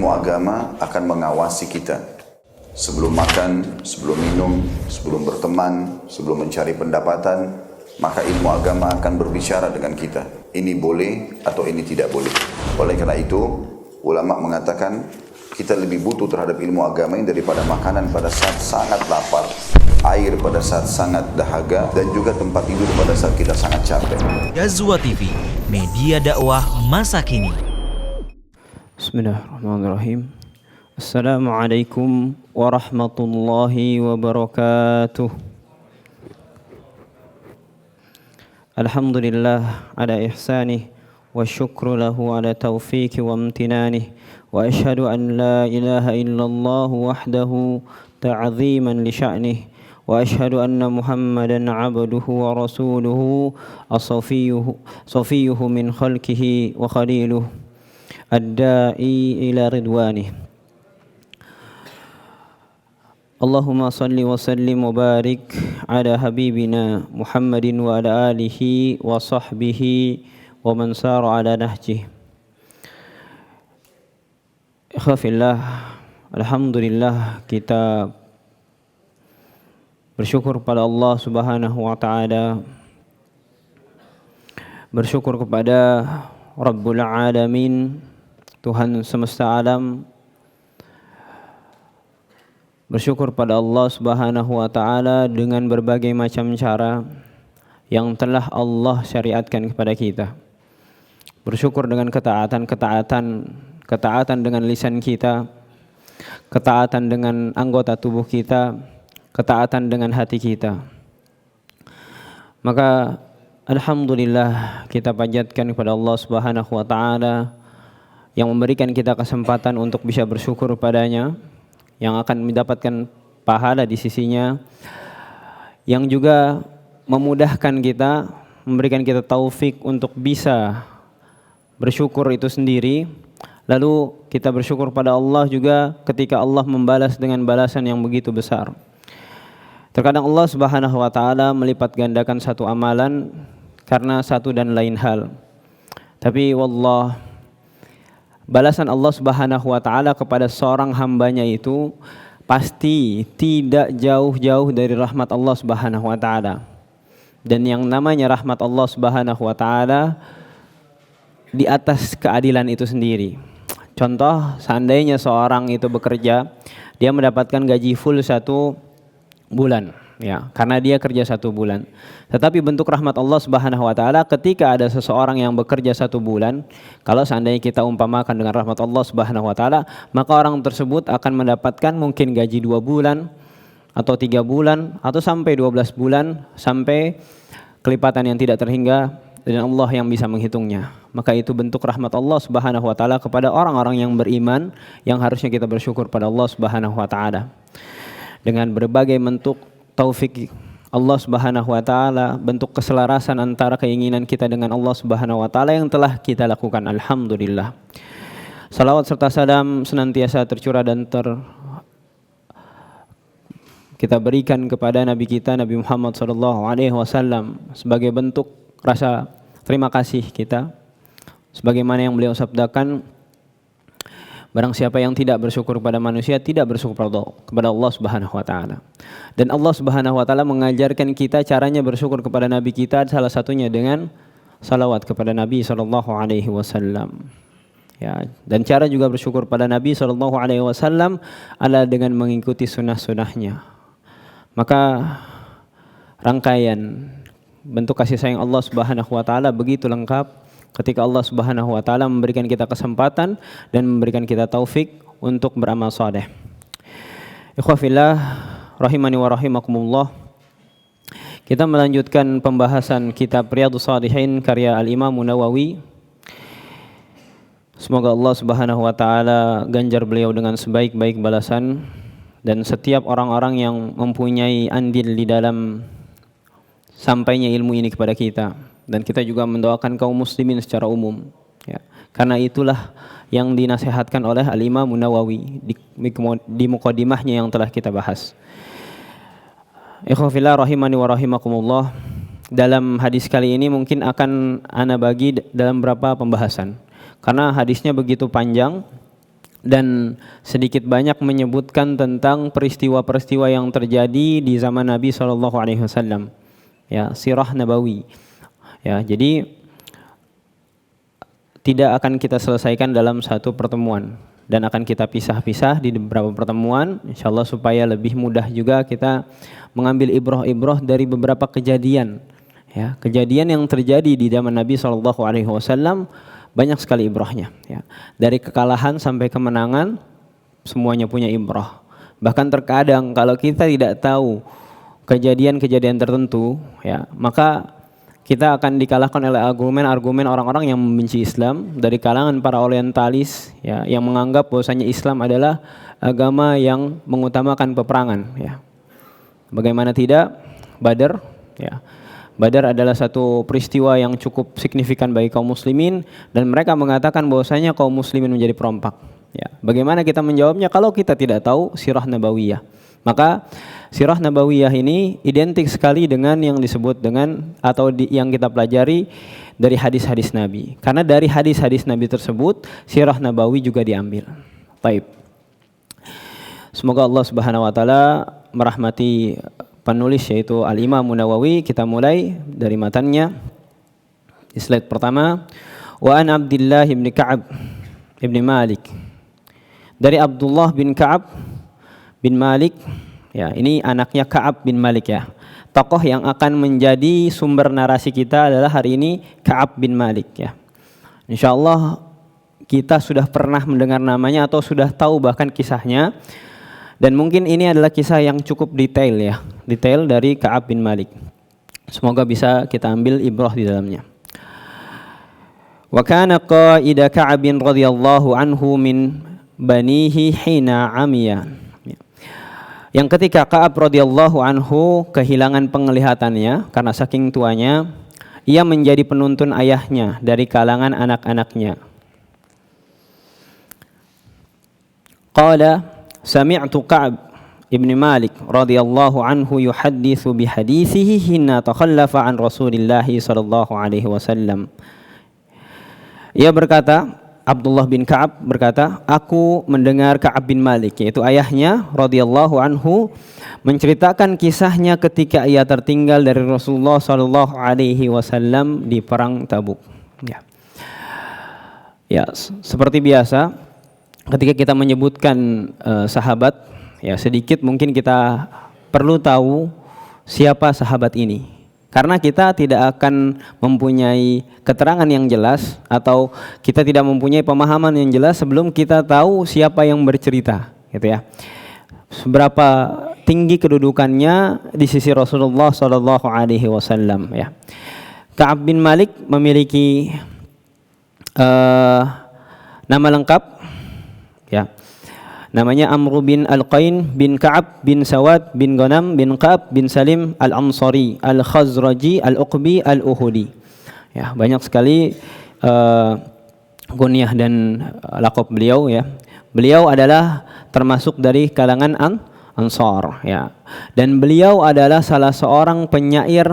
ilmu agama akan mengawasi kita. Sebelum makan, sebelum minum, sebelum berteman, sebelum mencari pendapatan, maka ilmu agama akan berbicara dengan kita. Ini boleh atau ini tidak boleh. Oleh karena itu, ulama mengatakan kita lebih butuh terhadap ilmu agama ini daripada makanan pada saat sangat lapar, air pada saat sangat dahaga, dan juga tempat tidur pada saat kita sangat capek. Ghazwa TV, media dakwah masa kini. Bismillahirrahmanirrahim. Assalamualaikum warahmatullahi wabarakatuh. Alhamdulillah ala ihsanih wa syukru lahu ala taufiqi wa amtinanih wa ashhadu an la ilaha illallah wahdahu ta'ziman li sya'nih wa ashhadu anna Muhammadan abduhu wa rasuluhu safiyuhu min khalqihi wa khaliluhu ad-da'i ila ridwanih. Allahumma salli wa sallim wa barik ala habibina Muhammadin wa ala alihi wa sahbihi wa man sara ala nahjih. Ikhwafillah, alhamdulillah kita bersyukur pada Allah Subhanahu wa taala, bersyukur kepada Rabbul Alamin, Tuhan semesta alam, bersyukur pada Allah Subhanahu wa taala dengan berbagai macam cara yang telah Allah syariatkan kepada kita. Bersyukur dengan ketaatan dengan lisan kita, ketaatan dengan anggota tubuh kita, ketaatan dengan hati kita. Maka alhamdulillah kita panjatkan kepada Allah Subhanahu wa taala yang memberikan kita kesempatan untuk bisa bersyukur padanya, yang akan mendapatkan pahala di sisinya, yang juga memudahkan kita, memberikan kita taufik untuk bisa bersyukur itu sendiri. Lalu kita bersyukur pada Allah juga ketika Allah membalas dengan balasan yang begitu besar. Terkadang Allah Subhanahu wa taala melipat gandakan satu amalan karena satu dan lain hal. Tapi wallah, balasan Allah Subhanahu wa taala kepada seorang hambanya itu pasti tidak jauh-jauh dari rahmat Allah Subhanahu wa taala. Dan yang namanya rahmat Allah Subhanahu wa taala di atas keadilan itu sendiri. Contoh, seandainya seorang itu bekerja, dia mendapatkan gaji full 1 bulan, ya, karena dia kerja 1 bulan. Tetapi bentuk rahmat Allah Subhanahu wa taala ketika ada seseorang yang bekerja 1 bulan, kalau seandainya kita umpamakan dengan rahmat Allah Subhanahu wa taala, maka orang tersebut akan mendapatkan mungkin gaji 2 bulan atau 3 bulan atau sampai 12 bulan, sampai kelipatan yang tidak terhingga dan Allah yang bisa menghitungnya. Maka itu bentuk rahmat Allah Subhanahu wa taala kepada orang-orang yang beriman, yang harusnya kita bersyukur pada Allah Subhanahu wa taala. Dengan berbagai bentuk taufik Allah Subhanahu wa taala, bentuk keselarasan antara keinginan kita dengan Allah Subhanahu wa taala yang telah kita lakukan, alhamdulillah. Salawat serta salam senantiasa tercurah dan kita berikan kepada Nabi kita, Nabi Muhammad sallallahu alaihi wasallam, sebagai bentuk rasa terima kasih kita. Sebagaimana yang beliau sabdakan, barang siapa yang tidak bersyukur kepada manusia, tidak bersyukur kepada Allah Subhanahu wa taala. Dan Allah Subhanahu wa taala mengajarkan kita caranya bersyukur kepada Nabi kita, salah satunya dengan salawat kepada Nabi sallallahu alaihi wasallam. Ya, dan cara juga bersyukur pada Nabi sallallahu alaihi wasallam adalah dengan mengikuti sunnah-sunnahnya. Maka rangkaian bentuk kasih sayang Allah Subhanahu wa taala begitu lengkap ketika Allah Subhanahu wa taala memberikan kita kesempatan dan memberikan kita taufik untuk beramal saleh. Ikhwafillah rahimani wa rahimakumullah. Kita melanjutkan pembahasan kitab Riyadhus Shalihin karya Al-Imam Nawawi. Semoga Allah Subhanahu wa taala ganjar beliau dengan sebaik-baik balasan, dan setiap orang-orang yang mempunyai andil di dalam sampainya ilmu ini kepada kita. Dan kita juga mendoakan kaum muslimin secara umum, ya. Karena itulah yang dinasihatkan oleh Al-Imam Nawawi di muqaddimahnya yang telah kita bahas. Ikhwafillah rahimani wa rahimakumullah. Dalam hadis kali ini mungkin akan ana bagi dalam beberapa pembahasan, karena hadisnya begitu panjang dan sedikit banyak menyebutkan tentang peristiwa-peristiwa yang terjadi di zaman Nabi SAW. Ya, sirah nabawi. Ya, jadi tidak akan kita selesaikan dalam satu pertemuan dan akan kita pisah-pisah di beberapa pertemuan, insyaallah, supaya lebih mudah juga kita mengambil ibrah-ibrah dari beberapa kejadian. Ya, kejadian yang terjadi di zaman Nabi SAW banyak sekali ibrahnya. Ya. Dari kekalahan sampai kemenangan semuanya punya ibrah. Bahkan terkadang kalau kita tidak tahu kejadian-kejadian tertentu, ya, maka kita akan dikalahkan oleh argumen-argumen orang-orang yang membenci Islam dari kalangan para orientalis, ya, yang menganggap bahwasanya Islam adalah agama yang mengutamakan peperangan. Ya. Bagaimana tidak? Badar, ya. Badar adalah satu peristiwa yang cukup signifikan bagi kaum muslimin dan mereka mengatakan bahwasanya kaum muslimin menjadi perompak. Ya. Bagaimana kita menjawabnya kalau kita tidak tahu sirah nabawiyah? Maka sirah nabawiyah ini identik sekali dengan yang disebut dengan atau yang kita pelajari dari hadis-hadis Nabi. Karena dari hadis-hadis Nabi tersebut sirah nabawi juga diambil. Baik. Semoga Allah Subhanahu wa taala merahmati penulis yaitu Al-Imam Nawawi. Kita mulai dari matannya. Di slide pertama, wa an Abdullah bin Ka'ab bin Malik. Dari Abdullah bin Ka'ab bin Malik, ya, ini anaknya Ka'ab bin Malik, ya. Tokoh yang akan menjadi sumber narasi kita adalah hari ini Ka'ab bin Malik, ya. Insyaallah kita sudah pernah mendengar namanya atau sudah tahu bahkan kisahnya. Dan mungkin ini adalah kisah yang cukup detail, ya. Detail dari Ka'ab bin Malik. Semoga bisa kita ambil ibrah di dalamnya. Wa kana qaida Ka'ab radhiyallahu anhu min banihi hina amiya. Yang ketika Ka'ab radhiyallahu anhu kehilangan penglihatannya karena saking tuanya, ia menjadi penuntun ayahnya dari kalangan anak-anaknya. Qala sami'tu Ka'ab ibn Malik radhiyallahu anhu yuhadditsu bihadithihi hina takhallafa an Rasulillah sallallahu alaihi wasallam. Ia berkata, Abdullah bin Ka'ab berkata, aku mendengar Ka'ab bin Malik, yaitu ayahnya radhiyallahu anhu, menceritakan kisahnya ketika ia tertinggal dari Rasulullah sallallahu alaihi wasallam di perang Tabuk. Ya. Ya, seperti biasa ketika kita menyebutkan sahabat, ya, sedikit mungkin kita perlu tahu siapa sahabat ini. Karena kita tidak akan mempunyai keterangan yang jelas atau kita tidak mempunyai pemahaman yang jelas sebelum kita tahu siapa yang bercerita, gitu ya. Seberapa tinggi kedudukannya di sisi Rasulullah sallallahu alaihi wasallam, ya. Ka'ab bin Malik memiliki nama lengkap, ya. Namanya Amr bin Al-Qain bin Ka'ab bin Sawad bin Ghanam bin Ka'ab bin Salim Al-Ansari Al-Khazraji Al-Uqbi Al-Uhudi. Ya, banyak sekali kunyah dan laqab beliau, ya. Beliau adalah termasuk dari kalangan Ansar, ya. Dan beliau adalah salah seorang penyair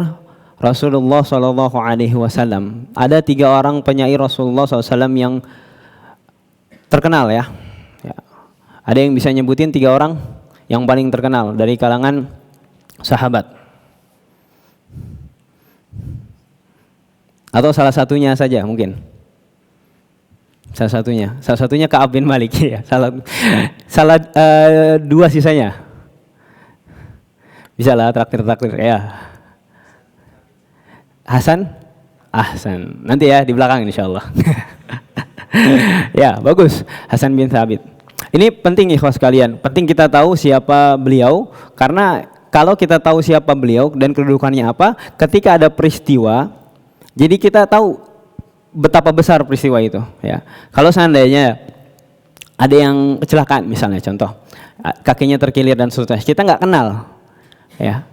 Rasulullah sallallahu alaihi wasallam. Ada 3 orang penyair Rasulullah SAW yang terkenal, ya. Ada yang bisa nyebutin 3 orang yang paling terkenal dari kalangan sahabat? Atau salah satunya saja mungkin? Salah satunya Ka'ab bin Malik, ya. Salah 2 sisanya. Bisa lah traktir, ya. Hasan? Ahsan. Nanti ya di belakang insyaallah. Ya, bagus. Hasan bin Thabit. Ini penting, ikhwas sekalian. Penting kita tahu siapa beliau, karena kalau kita tahu siapa beliau dan kedudukannya apa, ketika ada peristiwa, jadi kita tahu betapa besar peristiwa itu, ya. Kalau seandainya ada yang kecelakaan misalnya, contoh kakinya terkilir dan seterusnya, kita nggak kenal, ya.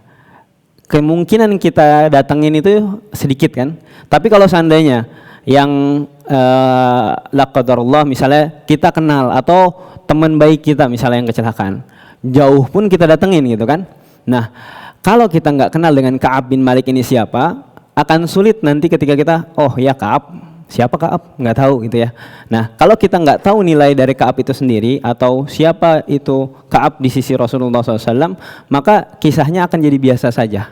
Kemungkinan kita datangin itu sedikit, kan. Tapi kalau seandainya yang la qadarullah misalnya kita kenal atau teman baik kita misalnya yang kecelakaan, jauh pun kita datengin, gitu kan. Nah, kalau kita nggak kenal dengan Ka'ab bin Malik ini siapa, akan sulit nanti ketika kita, oh ya Ka'ab, Siapa Ka'ab? Nggak tahu gitu ya. Nah, kalau kita nggak tahu nilai dari Ka'ab itu sendiri atau siapa itu Ka'ab di sisi Rasulullah SAW, maka kisahnya akan jadi biasa saja,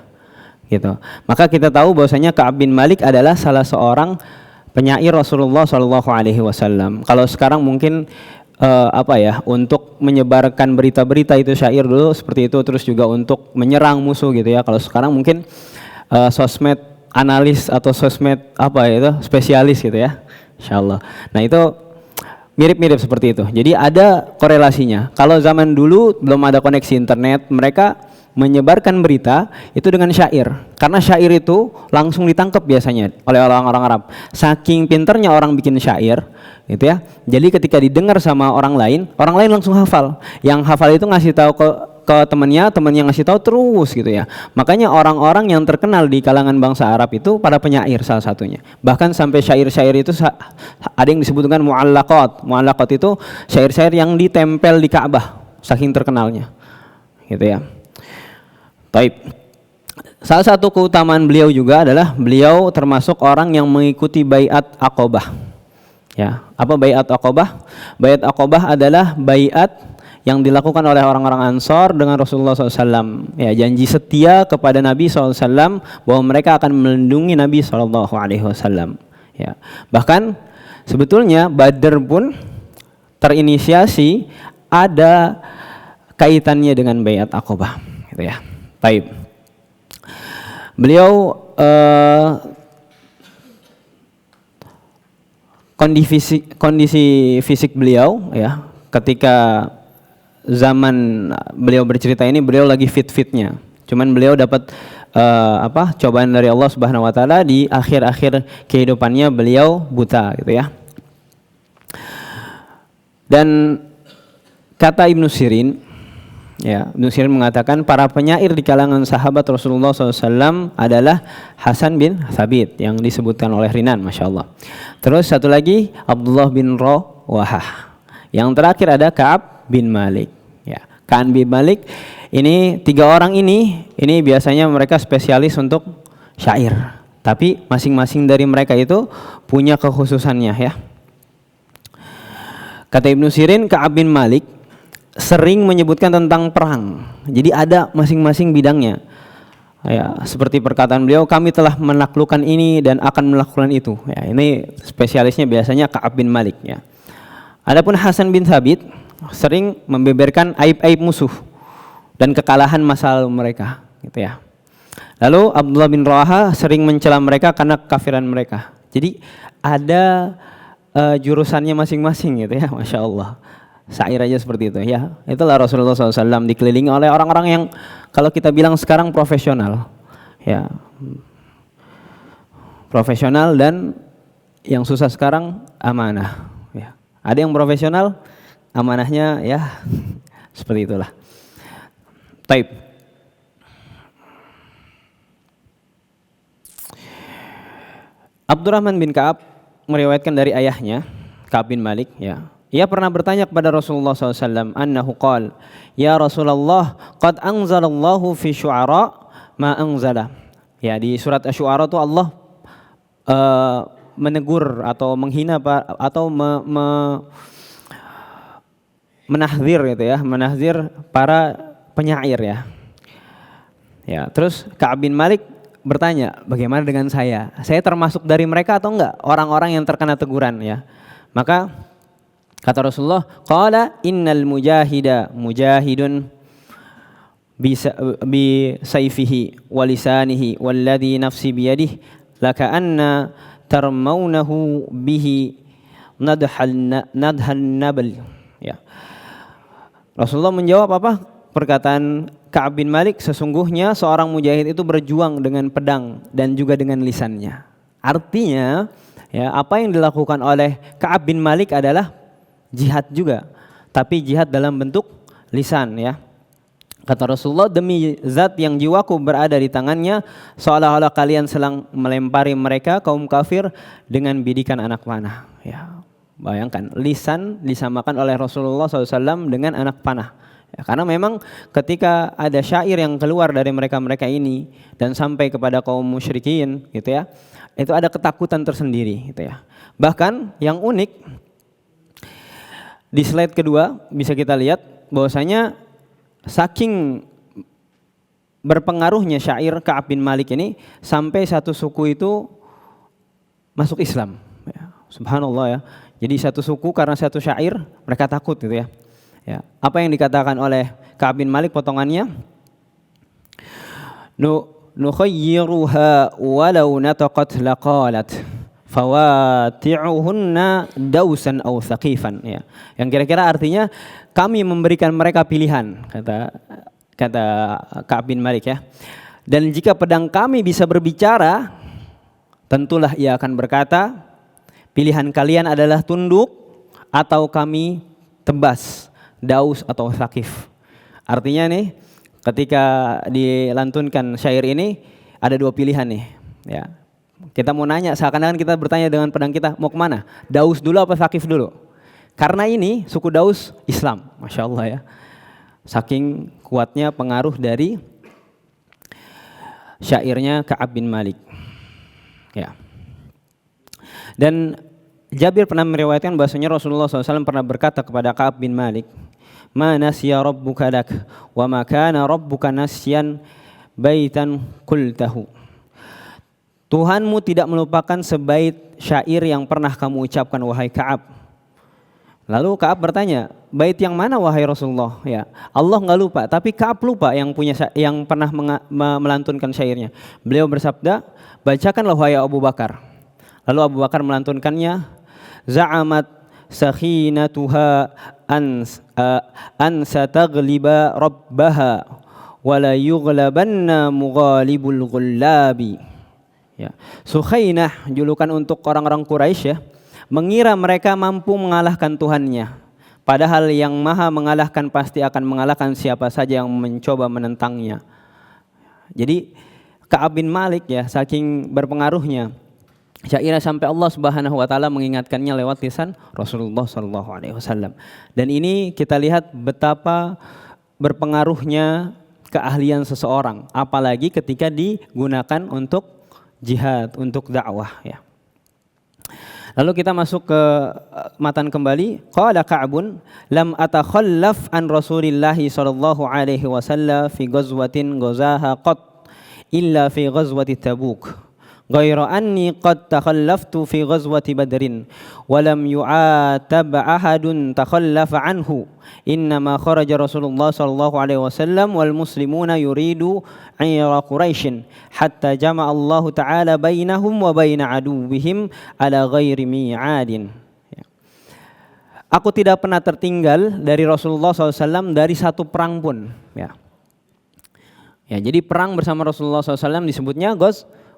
gitu. Maka kita tahu bahwasanya Ka'ab bin Malik adalah salah seorang penyair Rasulullah SAW. Kalau sekarang mungkin untuk menyebarkan berita-berita itu syair dulu seperti itu, terus juga untuk menyerang musuh gitu ya. Kalau sekarang mungkin sosmed analis atau sosmed spesialis gitu ya, insyaallah. Nah itu mirip-mirip seperti itu. Jadi ada korelasinya. Kalau zaman dulu belum ada koneksi internet, mereka menyebarkan berita itu dengan syair. Karena syair itu langsung ditangkap biasanya oleh orang-orang Arab. Saking pinternya orang bikin syair, gitu ya. Jadi ketika didengar sama orang lain langsung hafal. Yang hafal itu ngasih tahu ke temannya ngasih tahu terus gitu ya. Makanya orang-orang yang terkenal di kalangan bangsa Arab itu para penyair salah satunya. Bahkan sampai syair-syair itu ada yang disebut dengan mu'allaqat. Mu'allaqat itu syair-syair yang ditempel di Ka'bah, saking terkenalnya. Gitu ya. Baik. Salah satu keutamaan beliau juga adalah beliau termasuk orang yang mengikuti baiat Aqabah. Ya, apa baiat Aqabah? Baiat Aqabah adalah baiat yang dilakukan oleh orang-orang Ansor dengan Rasulullah SAW. Ya, janji setia kepada Nabi SAW bahwa mereka akan melindungi Nabi SAW. Ya, bahkan sebetulnya Badr pun terinisiasi ada kaitannya dengan baiat Aqabah, gitu ya. Baik. Beliau kondisi fisik beliau ya ketika zaman beliau bercerita ini beliau lagi fit-fitnya. Cuman beliau dapat cobaan dari Allah Subhanahu wa taala di akhir-akhir kehidupannya beliau buta gitu ya. Dan kata Ibnu Sirin mengatakan para penyair di kalangan sahabat Rasulullah SAW adalah Hasan bin Thabit yang disebutkan oleh Rinan, Masya Allah. Terus satu lagi Abdullah bin Rawahah. Yang terakhir ada Ka'ab bin Malik. Ya, Ka'ab bin Malik ini tiga orang ini biasanya mereka spesialis untuk syair. Tapi masing-masing dari mereka itu punya kekhususannya ya. Kata Ibnu Sirin, Ka'ab bin Malik sering menyebutkan tentang perang. Jadi ada masing-masing bidangnya. Ya, seperti perkataan beliau, kami telah menaklukkan ini dan akan melakukan itu. Ya, ini spesialisnya biasanya Ka'ab bin Malik ya. Adapun Hasan bin Thabit sering membeberkan aib-aib musuh dan kekalahan masa lalu mereka, gitu ya. Lalu Abdullah bin Rawahah sering mencela mereka karena kekafiran mereka. Jadi ada jurusannya masing-masing gitu ya, Masya Allah. Syair aja seperti itu ya. Itulah Rasulullah SAW dikelilingi oleh orang-orang yang kalau kita bilang sekarang profesional ya, profesional dan yang susah sekarang amanah ya. Ada yang profesional, amanahnya ya seperti itulah. Taib. Abdurrahman bin Ka'ab meriwayatkan dari ayahnya Ka'ab bin Malik ya. Ia pernah bertanya kepada Rasulullah SAW, annahu qal, ya Rasulullah, qad anzalallahu fi syu'ara ma anzala. Ya, di surat Asy-Syu'ara itu Allah menegur atau menghina atau menahdzir gitu ya, menahdzir para penyair ya. Ya, terus Ka'ab bin Malik bertanya, bagaimana dengan saya? Saya termasuk dari mereka atau enggak? Orang-orang yang terkena teguran ya. Maka kata Rasulullah, qala innal mujahida mujahidun bi sayfihi wa lisanihi walladhi nafsi biyadihi laka'anna tarmaunahu bihi nadhal nabal. Ya. Rasulullah menjawab apa? Perkataan Ka'ab bin Malik, sesungguhnya seorang mujahid itu berjuang dengan pedang dan juga dengan lisannya. Artinya, ya, apa yang dilakukan oleh Ka'ab bin Malik adalah jihad juga, tapi jihad dalam bentuk lisan ya. Kata Rasulullah, demi zat yang jiwaku berada di tangannya, seolah-olah kalian sedang melempari mereka kaum kafir dengan bidikan anak panah. Ya, bayangkan lisan disamakan oleh Rasulullah SAW dengan anak panah. Ya, karena memang ketika ada syair yang keluar dari mereka-mereka ini dan sampai kepada kaum musyrikin gitu ya, itu ada ketakutan tersendiri gitu ya. Bahkan yang unik di slide kedua bisa kita lihat bahwasanya saking berpengaruhnya syair Ka'ab bin Malik ini sampai satu suku itu masuk Islam. Ya, subhanallah ya. Jadi satu suku karena satu syair mereka takut gitu ya. Ya, apa yang dikatakan oleh Ka'ab bin Malik potongannya? Nukhayyiruha walau nataqat laqalat fawati'uhunna dausan aw thaqifan, ya. Yang kira-kira artinya kami memberikan mereka pilihan, kata Ka'ab bin Malik ya. Dan jika pedang kami bisa berbicara, tentulah ia akan berkata, pilihan kalian adalah tunduk atau kami tebas, daus atau thaqif. Artinya nih, ketika dilantunkan syair ini ada dua pilihan nih, ya. Kita mau nanya, seakan-akan kita bertanya dengan pedang kita, mau kemana? Daus dulu apa thaqif dulu? Karena ini suku Daus Islam, Masya Allah ya. Saking kuatnya pengaruh dari syairnya Ka'ab bin Malik. Ya. Dan Jabir pernah meriwayatkan bahwasanya Rasulullah SAW pernah berkata kepada Ka'ab bin Malik, "Ma nasiya rabbuka lak, wa ma kana rabbuka nasyan baitan qultahu." Tuhanmu tidak melupakan sebait syair yang pernah kamu ucapkan wahai Ka'ab. Lalu Ka'ab bertanya, bait yang mana wahai Rasulullah? Ya, Allah nggak lupa, tapi Ka'ab lupa yang pernah melantunkan syairnya. Beliau bersabda, bacakanlah wahai Abu Bakar. Lalu Abu Bakar melantunkannya, za'amat sakhinatuha an sataghliba rabbaha wa la yughlabanna mughalibul ghullabi. Ya. Sukhainah, julukan untuk orang-orang Quraisy ya, mengira mereka mampu mengalahkan Tuhannya. Padahal yang maha mengalahkan pasti akan mengalahkan siapa saja yang mencoba menentangnya. Jadi Ka'ab bin Malik ya, saking berpengaruhnya syairnya sampai Allah Subhanahu wa taala mengingatkannya lewat lisan Rasulullah sallallahu alaihi wasallam. Dan ini kita lihat betapa berpengaruhnya keahlian seseorang, apalagi ketika digunakan untuk jihad, untuk dakwah ya. Lalu kita masuk ke matan kembali. Qala Ka'bun lam atakhallaf an Rasulillah sallallahu alaihi wasallam fi ghazwatin ghazaha qat illa fi ghazwati Tabuk. Ghaira anni qad takhallaftu fi ghazwati Badrin wa lam yu'atab ahadun takhallafa anhu. Innama kharaja Rasulullah sallallahu alaihi wasallam wal muslimuna yuridu 'ayra Quraisy hatta jama'a Allah taala bainahum wa baina aduwwihim ala ghairi mi'adin. Aku tidak pernah tertinggal dari Rasulullah SAW dari satu perang pun. Ya, jadi perang bersama Rasulullah SAW disebutnya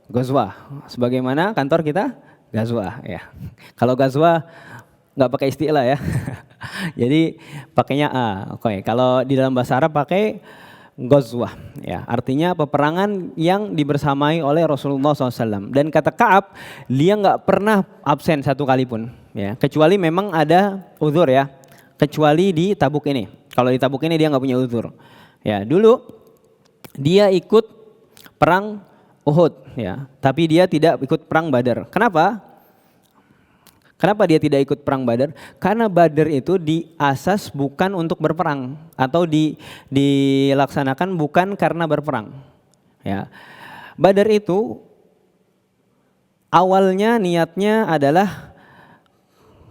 Ghazwah. Sebagaimana kantor kita Ghazwah. Ya. Kalau Ghazwah nggak pakai istilah ya. Jadi pakainya A. Oke. Kalau di dalam bahasa Arab pakai Ghazwah. Ya. Artinya peperangan yang dibersamai oleh Rasulullah SAW. Dan kata Ka'ab, dia nggak pernah absen satu kali pun. Ya. Kecuali memang ada uzur ya. Kecuali di Tabuk ini. Kalau di Tabuk ini dia nggak punya uzur. Ya. Dulu dia ikut perang Uhud. Ya. Tapi dia tidak ikut perang Badar. Kenapa? Kenapa dia tidak ikut perang Badar? Karena Badar itu diasas bukan untuk berperang atau dilaksanakan bukan karena berperang. Ya. Badar itu awalnya niatnya adalah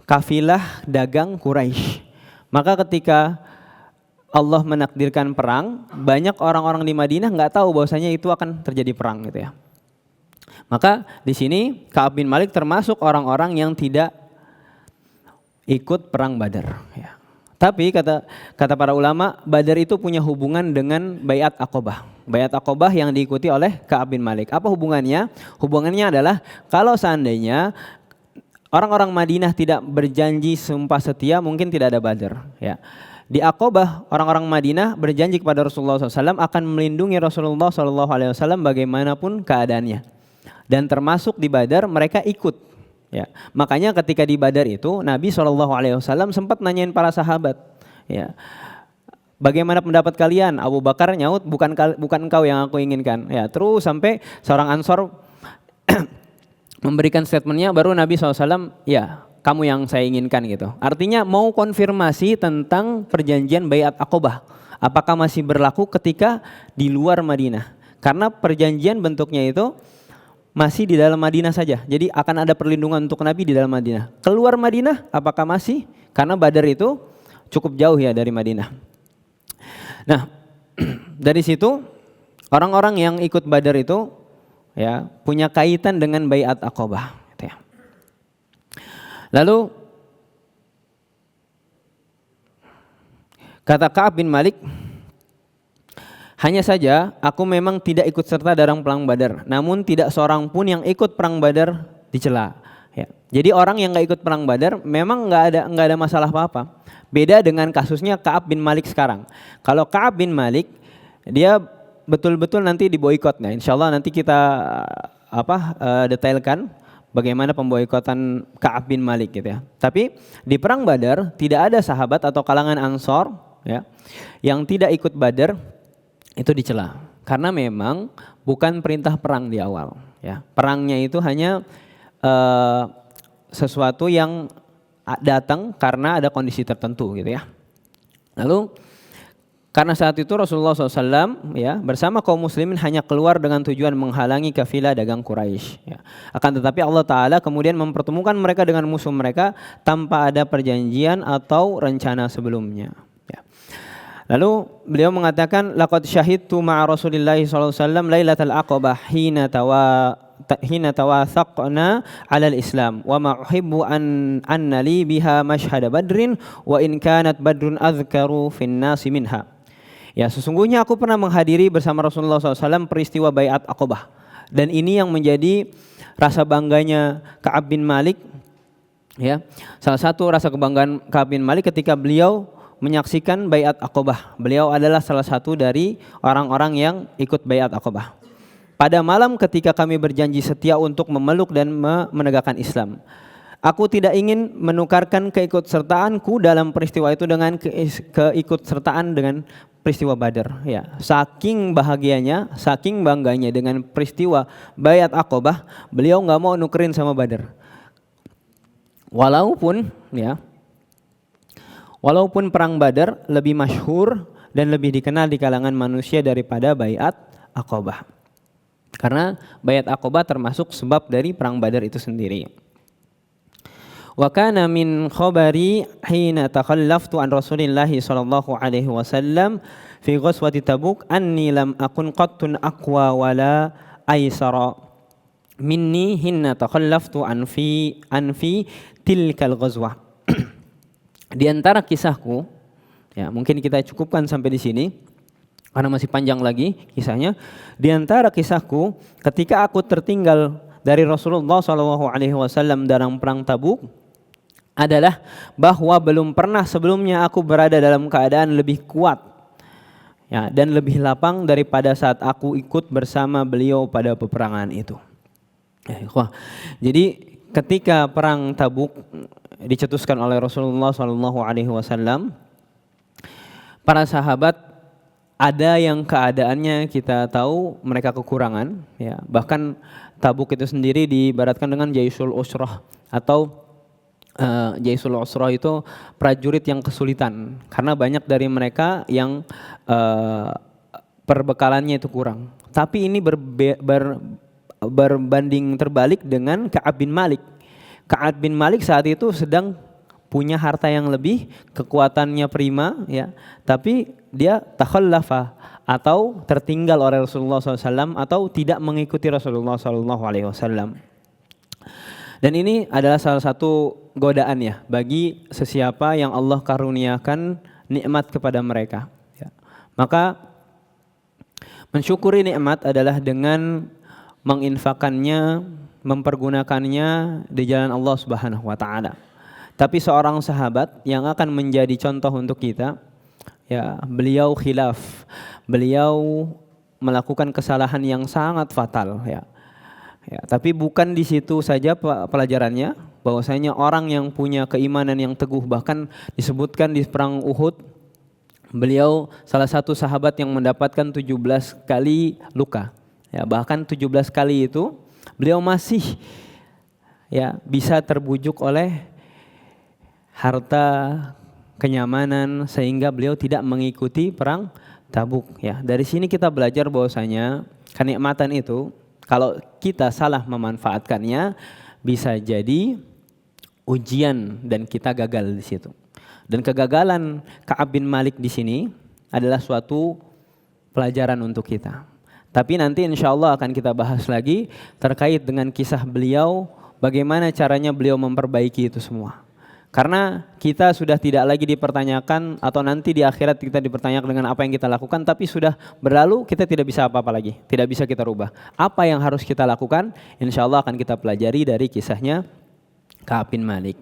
kafilah dagang Quraisy. Maka ketika Allah menakdirkan perang, banyak orang-orang di Madinah nggak tahu bahwasanya itu akan terjadi perang gitu ya. Maka di sini Ka'ab bin Malik termasuk orang-orang yang tidak ikut perang Badar. Ya. Tapi kata para ulama, Badar itu punya hubungan dengan Baiat Aqobah. Baiat Aqobah yang diikuti oleh Ka'ab bin Malik. Apa hubungannya? Hubungannya adalah kalau seandainya orang-orang Madinah tidak berjanji sumpah setia, mungkin tidak ada Badar. Ya. Di Aqobah orang-orang Madinah berjanji kepada Rasulullah SAW akan melindungi Rasulullah SAW bagaimanapun keadaannya. Dan termasuk di Badar mereka ikut. Ya, makanya ketika di Badar itu Nabi SAW sempat nanyain para sahabat, ya, bagaimana pendapat kalian? Abu Bakar nyaut, bukan engkau yang aku inginkan. Ya, terus sampai seorang Ansor memberikan statementnya, baru Nabi SAW, ya kamu yang saya inginkan gitu. Artinya mau konfirmasi tentang perjanjian Baiat Aqobah. Apakah masih berlaku ketika di luar Madinah? Karena perjanjian bentuknya itu masih di dalam Madinah saja. Jadi akan ada perlindungan untuk Nabi di dalam Madinah. Keluar Madinah apakah masih? Karena Badar itu cukup jauh ya dari Madinah. Nah, dari situ orang-orang yang ikut Badar itu ya punya kaitan dengan Baiat Aqobah gitu ya. Lalu kata Ka'ab bin Malik, hanya saja aku memang tidak ikut serta dalam perang Badar, namun tidak seorang pun yang ikut perang Badar dicela. Ya. Jadi orang yang nggak ikut perang Badar memang nggak ada masalah apa-apa. Beda dengan kasusnya Ka'ab bin Malik sekarang. Kalau Ka'ab bin Malik dia betul-betul nanti diboikot. Nah, insya Allah nanti kita detailkan bagaimana pemboikotan Ka'ab bin Malik gitu ya. Tapi di perang Badar tidak ada sahabat atau kalangan Ansor ya yang tidak ikut Badar itu dicela. Karena memang bukan perintah perang di awal ya. Perangnya itu hanya sesuatu yang datang karena ada kondisi tertentu gitu ya. Lalu karena saat itu Rasulullah SAW ya, bersama kaum muslimin hanya keluar dengan tujuan menghalangi kafilah dagang Quraisy. Ya. Akan tetapi Allah Ta'ala kemudian mempertemukan mereka dengan musuh mereka tanpa ada perjanjian atau rencana sebelumnya. Ya. Lalu beliau mengatakan, laqad syahidtu ma'a Rasulillah SAW lailatal aqabah hina tawathaqna 'alal Islam wa ma uhibbu anna li biha mashhad badrin wa in kanat badrun azkaru fin nasi minha. Ya, sesungguhnya aku pernah menghadiri bersama Rasulullah SAW peristiwa Baiat Aqobah. Dan ini yang menjadi rasa bangganya Ka'ab bin Malik. Ya, salah satu rasa kebanggaan Ka'ab bin Malik ketika beliau menyaksikan Baiat Aqobah. Beliau adalah salah satu dari orang-orang yang ikut Baiat Aqobah. Pada malam ketika kami berjanji setia untuk memeluk dan menegakkan Islam. Aku tidak ingin menukarkan keikutsertaanku dalam peristiwa itu dengan keikutsertaan dengan peristiwa Badar. Ya, saking bahagianya, saking bangganya dengan peristiwa Baiat Aqobah, beliau nggak mau nukerin sama Badar. Walaupun perang Badar lebih masyhur dan lebih dikenal di kalangan manusia daripada Baiat Aqobah. Karena Baiat Aqobah termasuk sebab dari perang Badar itu sendiri. Wa kana min khabari hina takhallaftu an Rasulillah sallallahu alaihi wasallam fi ghazwati Tabuk anni lam akun qattun aqwa wala aysara minni hina takhallaftu an fi tilkal ghazwah. Di antara kisahku, ya mungkin kita cukupkan sampai di sini karena masih panjang lagi kisahnya. Di antara kisahku ketika aku tertinggal dari Rasulullah sallallahu alaihi wasallam dalam perang Tabuk adalah bahwa belum pernah sebelumnya aku berada dalam keadaan lebih kuat ya, dan lebih lapang daripada saat aku ikut bersama beliau pada peperangan itu. Jadi ketika perang Tabuk dicetuskan oleh Rasulullah SAW, para sahabat ada yang keadaannya kita tahu mereka kekurangan ya. Bahkan Tabuk itu sendiri diibaratkan dengan Jaisul Usrah atau Jaisul Usrah itu prajurit yang kesulitan karena banyak dari mereka yang perbekalannya itu kurang. Tapi ini berbanding terbalik dengan Ka'ab bin Malik. Ka'ab bin Malik saat itu sedang punya harta yang lebih, kekuatannya prima ya, tapi dia takhallafa atau tertinggal oleh Rasulullah SAW atau tidak mengikuti Rasulullah SAW. Dan ini adalah salah satu godaan ya bagi sesiapa yang Allah karuniakan nikmat kepada mereka. Ya. Maka mensyukuri nikmat adalah dengan menginfakannya, mempergunakannya di jalan Allah Subhanahu wa taala. Tapi seorang sahabat yang akan menjadi contoh untuk kita, ya, beliau khilaf. Beliau melakukan kesalahan yang sangat fatal ya. Ya, tapi bukan di situ saja pelajarannya, bahwasanya orang yang punya keimanan yang teguh, bahkan disebutkan di perang Uhud Beliau salah satu sahabat yang mendapatkan 17 kali luka. Ya, bahkan 17 kali itu beliau masih ya bisa terbujuk oleh harta, kenyamanan sehingga beliau tidak mengikuti perang Tabuk. Ya, dari sini kita belajar bahwasanya kenikmatan itu kalau kita salah memanfaatkannya bisa jadi ujian dan kita gagal di situ. Dan kegagalan Ka'ab bin Malik di sini adalah suatu pelajaran untuk kita. Tapi nanti insya Allah akan kita bahas lagi terkait dengan kisah beliau, bagaimana caranya beliau memperbaiki itu semua. Karena kita sudah tidak lagi dipertanyakan atau nanti di akhirat kita dipertanyakan dengan apa yang kita lakukan, tapi sudah berlalu kita tidak bisa apa-apa lagi, tidak bisa kita rubah. Apa yang harus kita lakukan? Insya Allah akan kita pelajari dari kisahnya Ka'ab bin Malik.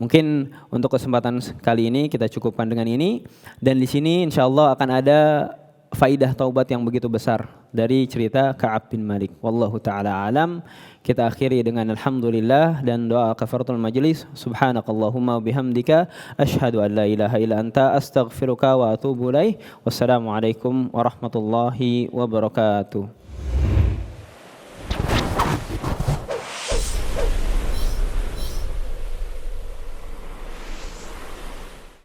Mungkin untuk kesempatan kali ini kita cukupkan dengan ini, dan di sini insya Allah akan ada faidah taubat yang begitu besar dari cerita Ka'ab bin Malik. Wallahu taala alam. Kita akhiri dengan alhamdulillah dan doa kafaratul majlis. Subhanakallahumma bihamdika asyhadu an la ilaha illa anta astaghfiruka wa atubu ilaik. Wassalamualaikum warahmatullahi wabarakatuh.